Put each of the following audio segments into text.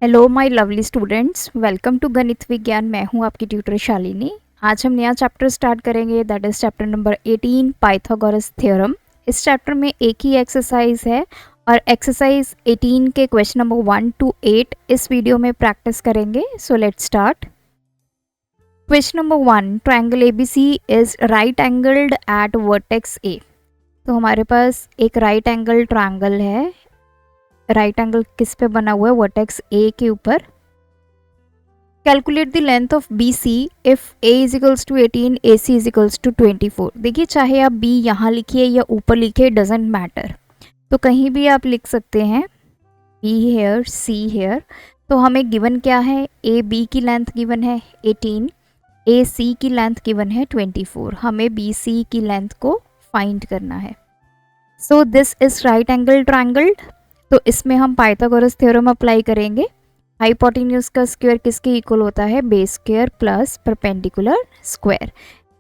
Hello my lovely students, welcome to Ganit Vigyan. मैं हूं आपकी ट्यूटर शालिनी। आज हम नया चैप्टर स्टार्ट करेंगे, that is chapter number 18, Pythagoras theorem. इस चैप्टर में एक ही एक्सरसाइज है और एक्सरसाइज 18 के क्वेश्चन नंबर 1 to 8 इस वीडियो में प्रैक्टिस करेंगे। So let's start. Question number 1, triangle ABC is right angled at vertex A. तो हमारे पास एक राइट एंगल ट्रायंगल है। राइट एंगल किस पे बना हुआ है? वर्टेक्स ए के ऊपर। Calculate the length of B C if A is equals to 18, A C is equals to 24। देखिए, चाहे आप बी यहाँ लिखिए या ऊपर लिखिए, डजेंट मैटर। तो कहीं भी आप लिख सकते हैं, बी हेयर, सी हेयर। तो हमें गिवन क्या है? ए बी की लेंथ गिवन है 18, ए सी की लेंथ गिवन है 24। हमें बी सी की लेंथ को फाइंड करना है। So this is right angle triangled. तो इसमें हम पाइथागोरस थ्योरम अप्लाई करेंगे। हाइपोटेन्यूज का स्क्वायर किसके इक्वल होता है? Base square plus perpendicular square.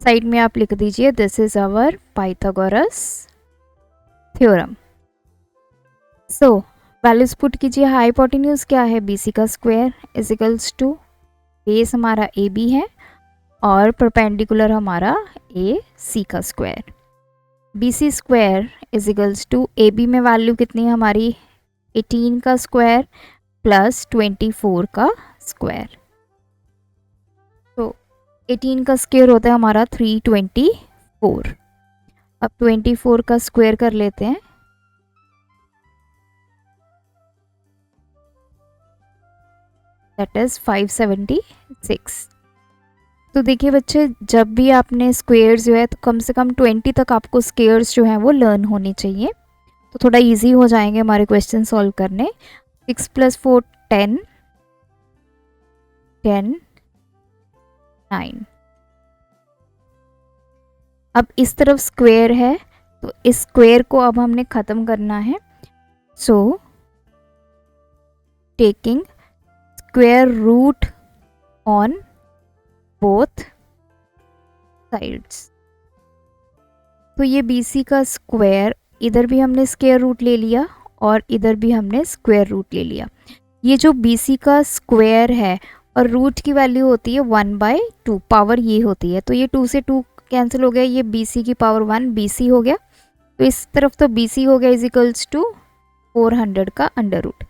Side में आप लिख दीजिए, this is our Pythagoras theorem. So values put कीजिए। हाइपोटेन्यूज क्या है? बीसी का square is equals to base हमारा ए बी है और परपेंडिकुलर हमारा ए सी का square. B C square is equals to A B में वैल्यू कितनी है हमारी? 18 का स्क्वायर प्लस 24 का स्क्वायर। तो 18 का स्क्वायर होता है हमारा 324। अब 24 का स्क्वायर कर लेते हैं। That is 576। तो देखिए बच्चे, जब भी आपने स्क्वायर्स जो है तो कम से कम 20 तक आपको स्क्वायर्स जो हैं वो लर्न होने चाहिए, तो थोड़ा इजी हो जाएंगे हमारे क्वेश्चन सॉल्व करने। 6 + 4 10, 10 9। अब इस तरफ स्क्वायर है तो इस स्क्वायर को अब हमने ख़त्म करना है। So taking square root on both sides. तो ये BC का स्क्वायर, इधर भी हमने स्क्वायर रूट ले लिया और इधर भी हमने स्क्वायर रूट ले लिया। ये जो BC का स्क्वायर है और रूट की वैल्यू होती है 1/2, पावर ये होती है। तो ये 2 से 2 कैंसिल हो गया, ये BC की पावर 1 BC हो गया। तो इस तरफ तो BC हो गया इज इक्वल्स टू 400 का अंडर रूट।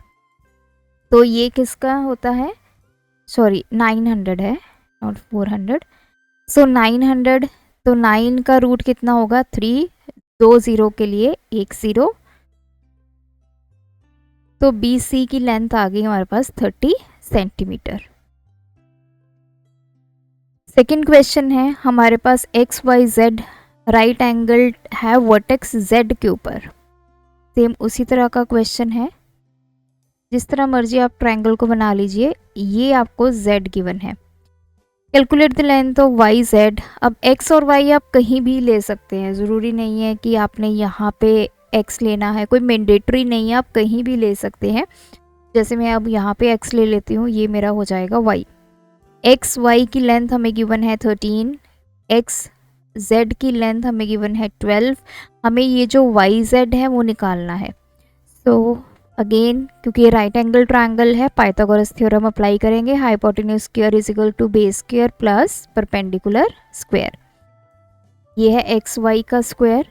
तो ये किसका होता है? सॉरी 900 है, नॉट 400। सो 900, तो 9 का रूट कितना होगा? 3, 2 0 के लिए 1 0। तो BC की लेंथ आ गई हमारे पास 30 सेंटीमीटर। सेकेंड क्वेश्चन है हमारे पास, X Y Z right angle है वर्टेक्स जेड के ऊपर। सेम उसी तरह का क्वेश्चन है, जिस तरह मर्जी आप ट्रायंगल को बना लीजिए। ये आपको जेड गिवन है। Calculate the length of Y Z. अब एक्स और वाई आप कहीं भी ले सकते हैं, ज़रूरी नहीं है कि आपने यहाँ पे एक्स लेना है, कोई मैंडेटरी नहीं है, आप कहीं भी ले सकते हैं। जैसे मैं अब यहाँ पे एक्स ले लेती हूँ, ये मेरा हो जाएगा वाई। एक्स वाई की लेंथ हमें गिवन है 13, एक्स जेड की लेंथ हमें गिवन है 12। हमें ये जो वाई जेड है वो निकालना है। सो अगेन, क्योंकि ये राइट एंगल ट्रायंगल है, पाइथागोरस थ्योरम अप्लाई करेंगे। Hypotenuse square is equal to base square plus perpendicular square. ये है एक्स वाई का स्क्वायर,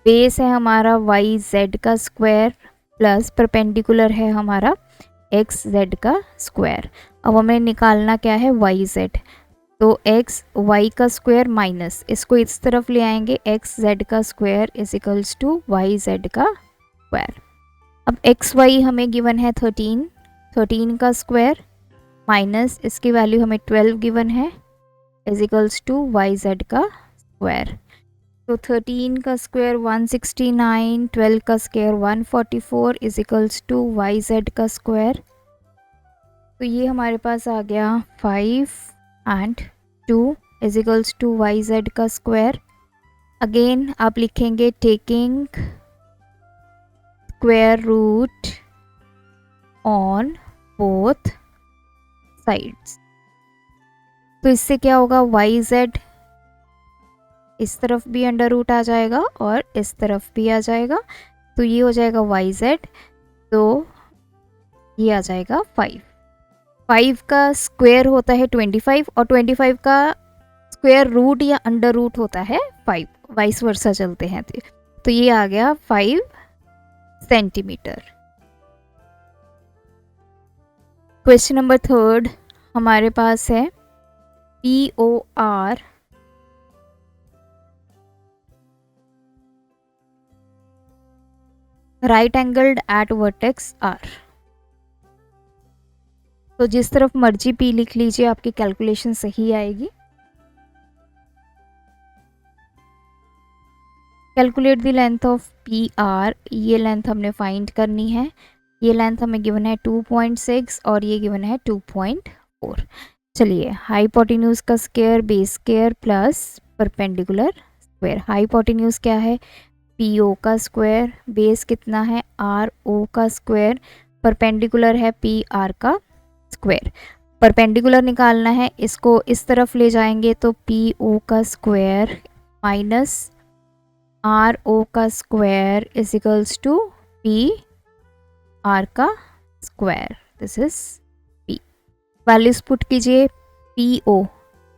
बेस है हमारा वाई जेड का स्क्वायर प्लस परपेंडिकुलर है हमारा एक्स जेड का स्क्वायर। अब हमें निकालना क्या है? Y Z. तो एक्स वाई का स्क्वायर माइनस, इसको इस तरफ ले आएंगे, एक्स जेड का square is equals to Y Z का स्क्वायर। अब एक्स वाई हमें गिवन है 13, 13 का स्क्वायर माइनस इसकी वैल्यू हमें 12 गिवन है is equals to Y Z का स्क्वायर। तो 13 का स्क्वायर 169, 12 का square 144 is equals to Y Z का स्क्वायर। तो ये हमारे पास आ गया 5 and 2 is equals to Y Z का स्क्वायर। अगेन आप लिखेंगे taking square root on both sides. तो इससे क्या होगा? वाई जेड इस तरफ भी अंडर रूट आ जाएगा और इस तरफ भी आ जाएगा, तो ये हो जाएगा वाई जेड। तो ये आ जाएगा 5। 5 का स्क्वायर होता है 25 और 25 का स्क्वायर रूट या अंडर रूट होता है 5, वाइस वर्सा चलते हैं। तो ये आ गया 5 सेंटीमीटर। क्वेश्चन नंबर 3 हमारे पास है POR right angled at vertex R। तो जिस तरफ मर्जी P लिख लीजिए, आपकी कैलकुलेशन सही आएगी। Calculate the length of PR। ये लेंथ हमने फाइंड करनी है। ये लेंथ हमें गिवन है 2.6 और ये गिवन है 2.4। चलिए, हाइपोटेन्यूज का square base square plus perpendicular square. Hypotenuse क्या है? PO का स्क्वायर, बेस कितना है? RO का स्क्वायर, परपेंडिकुलर है PR का स्क्वायर। परपेंडिकुलर निकालना है, इसको इस तरफ ले जाएंगे तो PO का स्क्वायर माइनस RO का square is equals to PR का square. This is P। Values put कीजिए। PO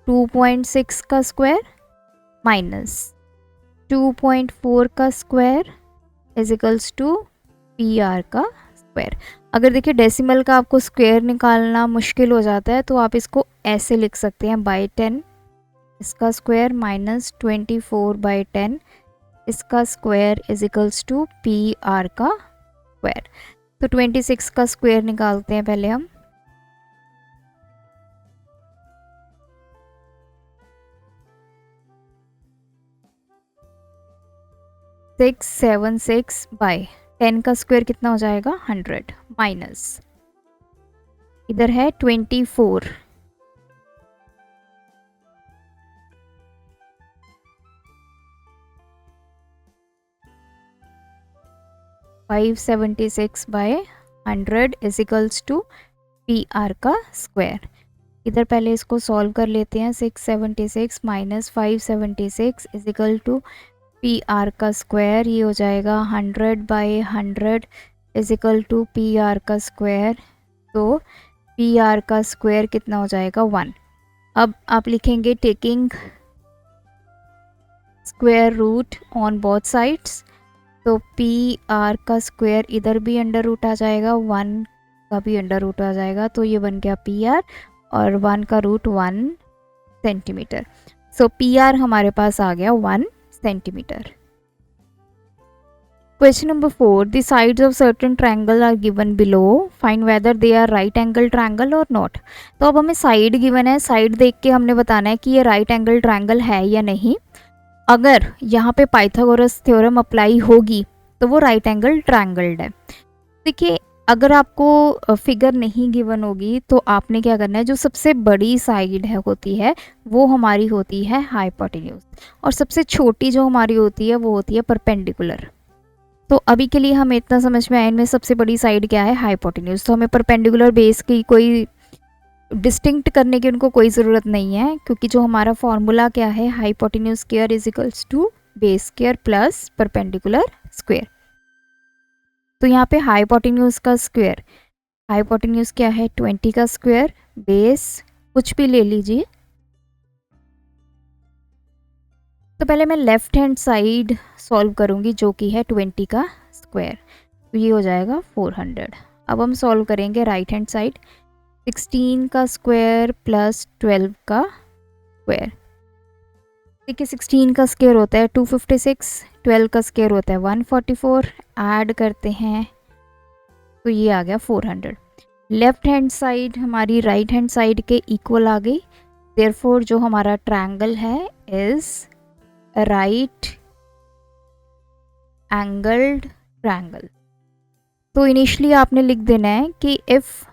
2.6 का स्क्वायर माइनस 2.4 का square is equals to PR का स्क्वायर। अगर देखिए डेसिमल का आपको स्क्वायर निकालना मुश्किल हो जाता है तो आप इसको ऐसे लिख सकते हैं, बाई 10 इसका स्क्वायर माइनस 24/10 इसका square is equals to PR का स्क्वायर। तो 26 का स्क्वायर निकालते हैं पहले हम। सिक्स 7/10 का स्क्वायर कितना हो जाएगा? 100 माइनस इधर है 24 576/100 इज इक्वल्स टू PR का स्क्वायर। इधर पहले इसको सॉल्व कर लेते हैं। 676 minus 576 is equal to PR का स्क्वायर, ये हो जाएगा 100/100 इज इक्वल टू PR का स्क्वायर। तो PR का स्क्वायर कितना हो जाएगा? 1। अब आप लिखेंगे taking square root on both sides, तो PR का स्क्वायर इधर भी अंडर रूट आ जाएगा, 1 का भी अंडर रूट आ जाएगा, तो ये बन गया PR और 1 का रूट 1 सेंटीमीटर। सो PR हमारे पास आ गया 1 centimetre. Question number 4 the sides of certain triangle are given below, find whether they are right angle triangle और नॉट। तो अब हमें साइड गिवन है, साइड देख के हमने बताना है कि ये राइट एंगल ट्रायंगल है या नहीं। अगर यहाँ पे पाइथागोरस थ्योरम अप्लाई होगी तो वो राइट एंगल ट्रायंगल्ड है। देखिए, अगर आपको फिगर नहीं गिवन होगी तो आपने क्या करना है, जो सबसे बड़ी साइड है होती है वो हमारी होती है हाइपोटेन्यूज, और सबसे छोटी जो हमारी होती है वो होती है परपेंडिकुलर। तो अभी के लिए हमें इतना समझ में आया, इनमें सबसे बड़ी साइड क्या है? हाइपोटेन्यूज। तो हमें परपेंडिकुलर बेस की कोई डिस्टिंक्ट करने की उनको कोई ज़रूरत नहीं है, क्योंकि जो हमारा फॉर्मूला क्या है, hypotenuse square is equals to base square plus perpendicular square. तो यहाँ पे हाइपोटेन्यूज का स्क्वायर, हाइपोटेन्यूज क्या है? 20 का स्क्वायर, बेस कुछ भी ले लीजिए। तो पहले मैं लेफ्ट हैंड साइड सॉल्व करूँगी जो कि है 20 का स्क्वायर, तो ये हो जाएगा 400। अब हम सॉल्व करेंगे राइट हैंड साइड। 16 का स्क्वायर प्लस 12 का स्क्वायर। देखिए 16 का स्क्वायर होता है 256, 12 का स्क्वायर होता है 144, ऐड करते हैं तो ये आ गया 400। लेफ्ट हैंड साइड हमारी राइट हैंड साइड के इक्वल आ गई, देयरफॉर जो हमारा ट्रायंगल है इज राइट एंगल्ड ट्रायंगल। तो इनिशियली आपने लिख देना है कि if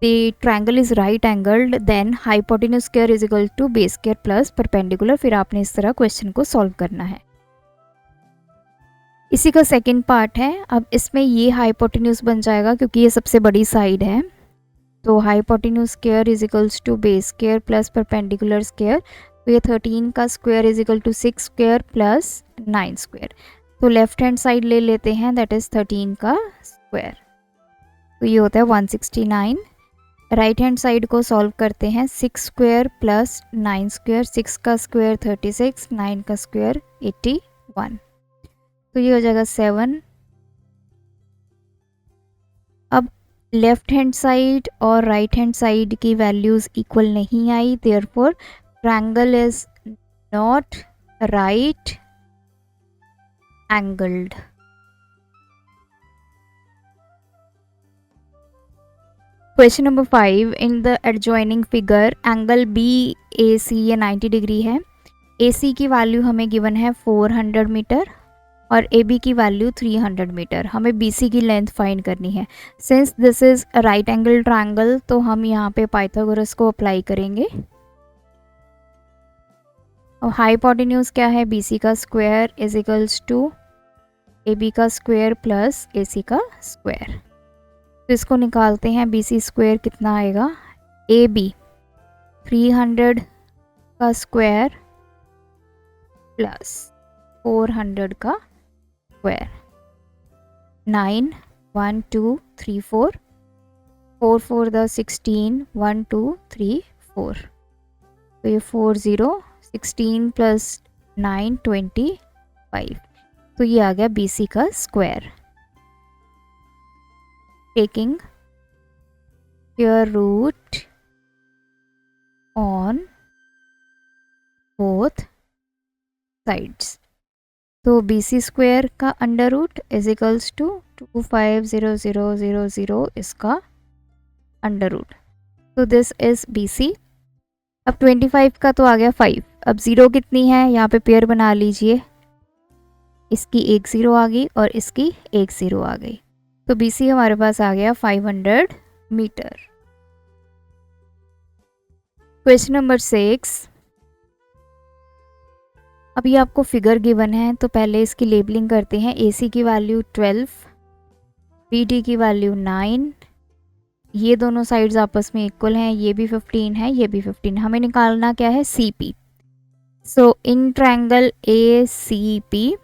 the triangle is right angled then hypotenuse square is equal to base square plus perpendicular। फिर आपने इस तरह क्वेश्चन को सॉल्व करना है। इसी का सेकंड पार्ट है। अब इसमें ये हाइपोटेन्यूज बन जाएगा क्योंकि ये सबसे बड़ी साइड है, तो hypotenuse square is equals to base square plus perpendicular square. तो ये 13 का square is equal to 6 square plus 9 square. तो लेफ्ट हैंड साइड ले लेते हैं, दैट इज 13 का स्क्वायर, तो ये होता है 169 राइट हैंड साइड को सॉल्व करते हैं। 6 स्क्वायर प्लस 9 स्क्वायर, 6 का स्क्वायर 36, 9 का स्क्वायर 81, तो ये हो जाएगा 7। अब लेफ्ट हैंड साइड और राइट हैंड साइड की वैल्यूज़ इक्वल नहीं आई, therefore triangle is not right angled. Question number 5, in the adjoining figure angle BAC ये 90 डिग्री है। AC की वैल्यू हमें गिवन है 400 मीटर और AB की वैल्यू 300 मीटर। हमें BC की लेंथ फाइंड करनी है। Since this is right angle triangle तो हम यहाँ पे पाइथागोरस को अप्लाई करेंगे। और हाइपोटेन्यूज क्या है, BC का square is equals to AB का स्क्वायर प्लस AC का स्क्वायर। तो इसको निकालते हैं। BC स्क्वायर कितना आएगा, AB 300 का स्क्वायर प्लस 400 का स्क्वायर, 9 1 2 3 4 4 4 द 16 1 2 3 4, तो ये 40 16 प्लस 9 25, तो ये आ गया BC का square. Taking square root on both sides, तो BC स्क्वायर का under root is equals to 250000 इसका अंडर रूट, तो दिस इज BC। अब 25 का तो आ गया 5, अब 0 कितनी है, यहाँ पे पेयर बना लीजिए, इसकी एक 0 आ गई और इसकी एक 0 आ गई, तो BC हमारे पास आ गया 500 मीटर। क्वेश्चन नंबर 6, अभी आपको फिगर गिवन है तो पहले इसकी लेबलिंग करते हैं। AC की वैल्यू 12, BD की वैल्यू 9, ये दोनों साइड्स आपस में इक्वल हैं, ये भी 15 है, ये भी 15। हमें निकालना क्या है, CP। So in triangle ACP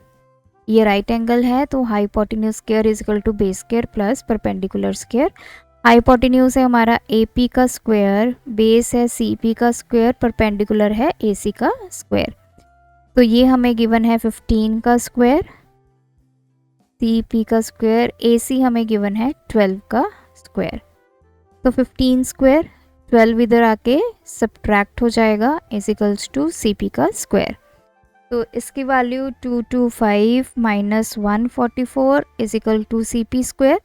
ये राइट एंगल है, तो hypotenuse square is equal to base square plus perpendicular square. Hypotenuse है हमारा AP का स्क्वायर, बेस है CP का स्क्वायर, परपेंडिकुलर है AC का स्क्वायर, तो ये हमें गिवन है 15 का स्क्वायर, CP का स्क्वायर, AC हमें गिवन है 12 का स्क्वायर, तो 15 स्क्वायर 12 इधर आके सब्ट्रैक्ट हो जाएगा इज इक्वल्स टू CP का स्क्वायर, तो इसकी value 225 minus 144 is equal to CP square,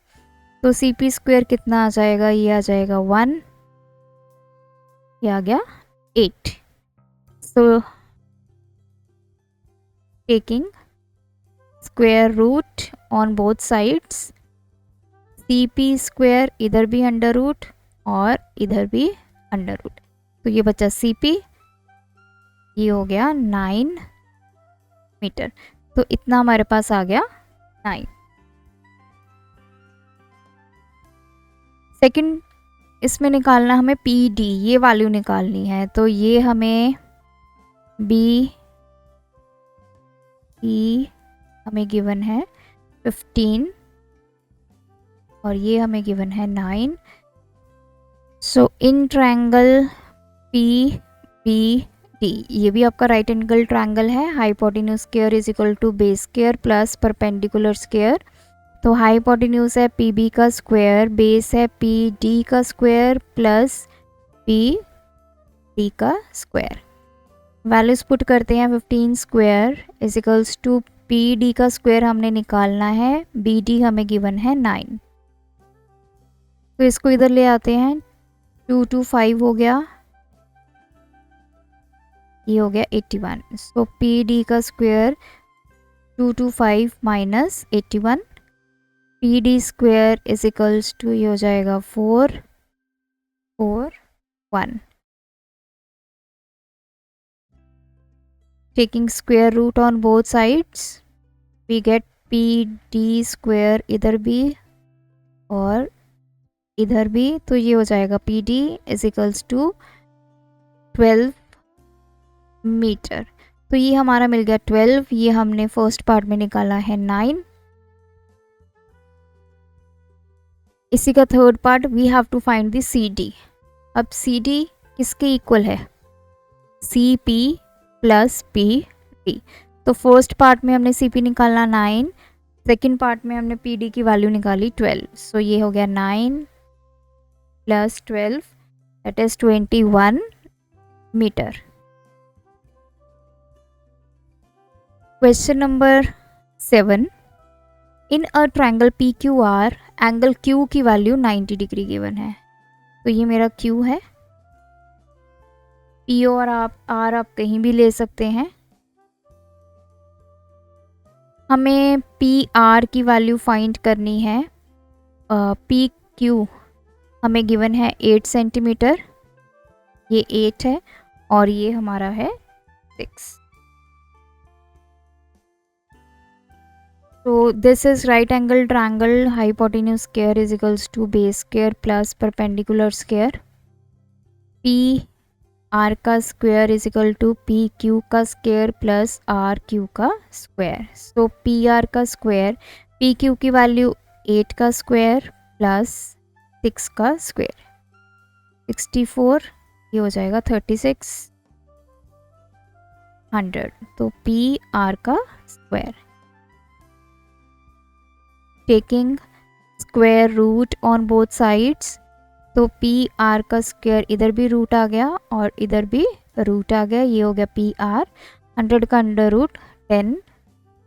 तो CP स्क्वायर कितना आ जाएगा, ये आ जाएगा 1, ये आ गया 8। So taking square root on both sides, CP square इधर भी अंडर रूट और इधर भी अंडर रूट, तो ये बचा CP, ये हो गया 9 मीटर, तो इतना हमारे पास आ गया 9। सेकंड इसमें निकालना हमें PD, ये वैल्यू निकालनी है, तो ये हमें B हमें गिवन है 15 और ये हमें गिवन है 9। सो इन ट्रायंगल PBD, ये भी आपका राइट एंगल ट्रायंगल है, hypotenuse square is equal to base square plus perpendicular square, तो हाइपोटेन्यूज है PB का स्क्वायर, बेस है PD का स्क्वायर प्लस PD का स्क्वायर। वैल्यूज पुट करते हैं, 15 square is equals to PD का स्क्वायर हमने निकालना है, BD हमें गिवन है 9, तो इसको इधर ले आते हैं, 2 2 5 हो गया, ये हो गया 81, सो PD का square 225 minus 81, PD square is equals to ये हो जाएगा 4 4 1। Taking square root on both sides we get PD square इधर भी और इधर भी, तो ये हो जाएगा PD is equals to 12 metre, तो ये हमारा मिल गया 12, ये हमने फर्स्ट पार्ट में निकाला है 9। इसी का third part we have to find the CD। अब सी डी किसके इक्वल है, C P plus P D. तो फर्स्ट पार्ट में हमने सी पी निकाला 9, सेकेंड पार्ट में हमने पी डी की वैल्यू निकाली 12। सो ये हो गया 9 plus 12 that is 21 metre. Question number 7, in a triangle P Q R angle Q की वैल्यू 90 डिग्री गिवन है। तो ये मेरा क्यू है, पी और आर आप कहीं भी ले सकते हैं। हमें पी आर की वैल्यू फाइंड करनी है। पी क्यू हमें गिवन है 8 सेंटीमीटर, ये 8 है और ये हमारा है 6। तो this is right angle triangle, hypotenuse square is equals to base square plus perpendicular square. P R का square is equal to P Q का स्क्वायर प्लस आर क्यू का स्क्वायर। सो पी आर का square, P Q की value 8 का square plus 6 का square, 64, ये हो जाएगा 3600। तो पी आर का square, taking square root on both sides, तो पी आर का स्क्वायर इधर भी रूट आ गया और इधर भी रूट आ गया, ये हो गया पी आर। 100 का under root 10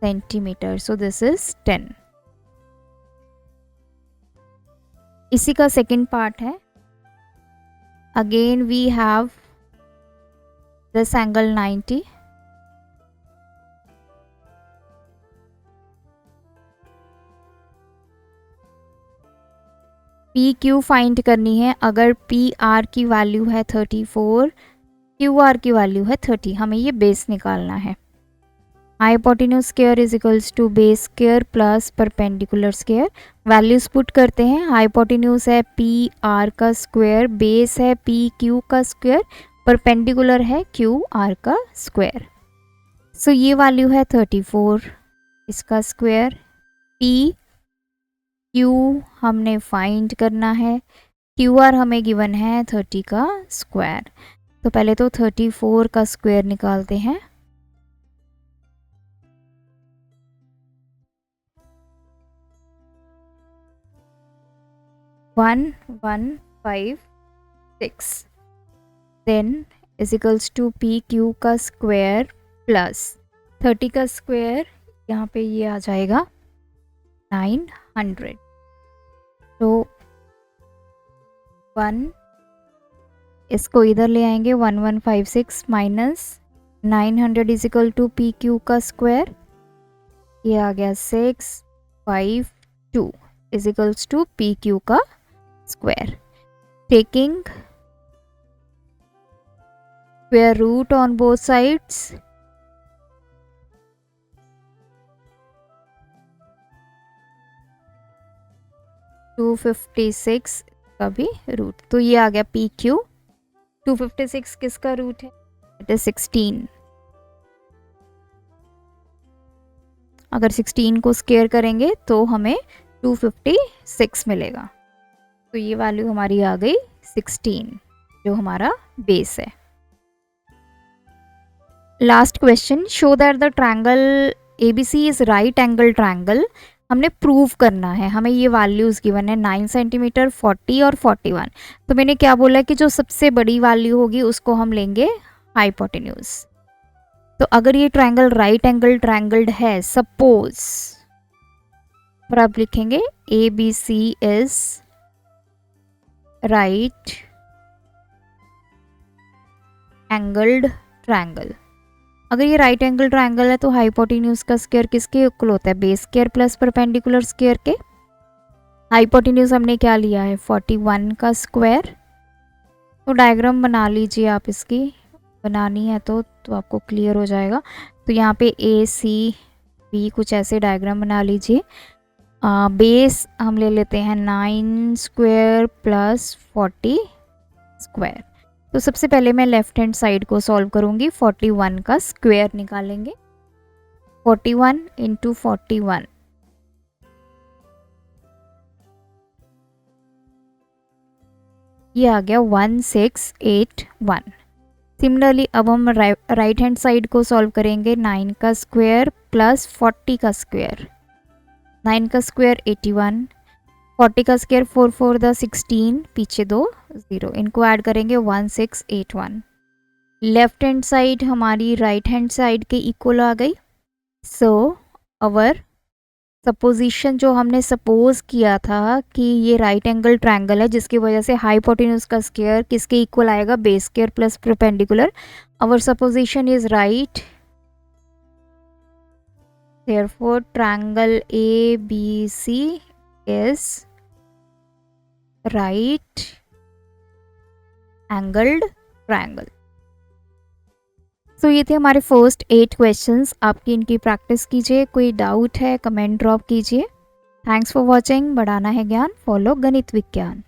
centimetre, so this is 10। इसी का सेकेंड पार्ट है, again we have this angle 90, P Q find करनी है। अगर पी आर की वैल्यू है 34, क्यू आर की वैल्यू है 30, हमें ये बेस निकालना है। Hypotenuse square is equals to base square plus perpendicular square. Values put करते हैं, हाइपोटेन्यूज है पी आर का स्क्वायर, बेस है पी क्यू का स्क्वायर, परपेंडिकुलर है क्यू आर का स्क्वायर। सो ये वैल्यू है 34, इसका स्क्वायर। पी क्यू हमने फाइंड करना है, क्यू आर हमें गिवन है 30 का स्क्वायर। तो पहले तो 34 का स्क्वायर निकालते हैं, 1156, then is equals to P Q का स्क्वायर प्लस 30 का स्क्वायर, यहाँ पे ये आ जाएगा 900। तो 1 इसको इधर ले आएंगे, 1156 minus 900 is equal to P Q का स्क्वायर, ये आ गया 652 is equals to P Q का square. Taking square root on both sides, to 256 का भी रूट, तो ये आ गया पी क्यू। 256 किसका रूट है, इट इज 16। अगर 16 को स्क्वायर करेंगे तो हमें 256 मिलेगा। तो ये वैल्यू हमारी आ गई 16, जो हमारा बेस है। Last question, show that the triangle ABC is right angle triangle. हमने प्रूव करना है, हमें ये वैल्यूज गिवन है 9 सेंटीमीटर, 40 और 41। तो मैंने क्या बोला कि जो सबसे बड़ी वैल्यू होगी उसको हम लेंगे हाइपोटेन्यूज। तो अगर ये ट्रायंगल राइट एंगल ट्रायंगल्ड है, सपोज, और आप लिखेंगे A B C is right angled triangle. अगर ये राइट एंगल ट्रायंगल है तो हाइपोटेन्यूज का स्क्वायर किसके इक्वल होता है, base square plus perpendicular square के। हाइपोटेन्यूज हमने क्या लिया है, 41 का स्क्वायर। तो डायग्राम बना लीजिए आप, इसकी बनानी है तो आपको क्लियर हो जाएगा। तो यहाँ पे ए सी बी कुछ ऐसे डायग्राम बना लीजिए। बेस हम ले लेते हैं 9 स्क्वायर प्लस 40 स्क्वायर। तो सबसे पहले मैं लेफ्ट हैंड साइड को सॉल्व करूंगी, 41 का स्क्वायर निकालेंगे, 41 इंटू 41, ये आ गया 1681। सिमिलरली अब हम राइट हैंड साइड को सॉल्व करेंगे। 9 का स्क्वायर प्लस 40 का स्क्वायर। 9 का स्क्वायर 81, 40 का स्क्वायर 4 4 द 16, पीछे 2 0, इनको ऐड करेंगे 1681। लेफ्ट हैंड साइड हमारी राइट हैंड साइड के इक्वल आ गई। सो अवर सपोजिशन जो हमने सपोज किया था कि ये राइट एंगल ट्रायंगल है जिसकी वजह से हाइपोटेन्यूज का स्क्वायर किसके इक्वल आएगा, base square plus perpendicular. Our supposition is right, therefore triangle ABC is right angled triangle। तो ये थे हमारे फर्स्ट 8 क्वेश्चंस। आपकी इनकी प्रैक्टिस कीजिए, कोई डाउट है कमेंट ड्रॉप कीजिए। Thanks for watching. बढ़ाना है ज्ञान, फॉलो गणित विज्ञान।